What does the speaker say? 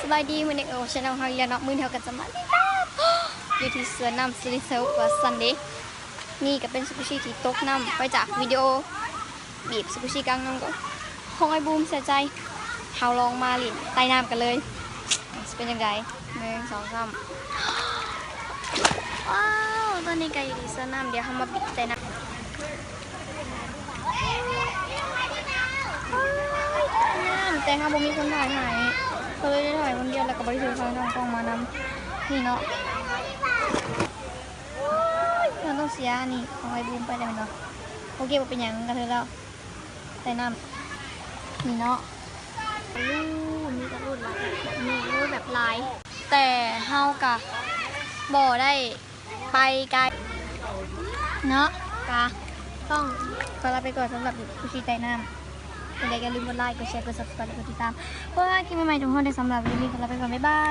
สบายดีมื้อนี้ชาแนลเฮาอีกแล้วเนาะมื้อนี้เฮาก็จะมาติดตามอยู่ที่สวนน้ำสลิเซลกับซันเดย์นี่ก็เป็นซูชิที่ตกน้ำไปจากวิดีโอบีบซูชิกลางน้ำก็ของไอ้บูมเสียใจเฮาลองมาลิ้นใต้น้ำกันเลยจะเป็นยังไง1 2 3ว้าวตอนนี้ก็อยู่ที่สวนน้ำเดี๋ยวเฮามาบีบใต้น้ำแต่ถ้าบ่มีคนถ่ายให้ก็เลยได้ถ่ายคนเดียวแล้วก็บริสุทธิ์ทางกล้องมานำนี่เนาะเราต้องเสียนี่ของไอ้บูมไปได้ไหมเนาะโอเคบ่เป็นหยังกันเถอะแล้วใส่น้ำนี่เนาะนี่ก็รูดละนี่รูดแบบลายแต่เฮากะบ่ได้ไปไกลเนาะกะต้องขอลาไปก่อนสำหรับผู้ชี้ใต้น้ำอย่าลืมกดไลค์ กดแชร์ กด subscribe กดติดตามเพื่อให้คลิปใหม่ๆทุกคนได้สำหรับวันนี้ขอลาไปก่อนบ๊ายบาย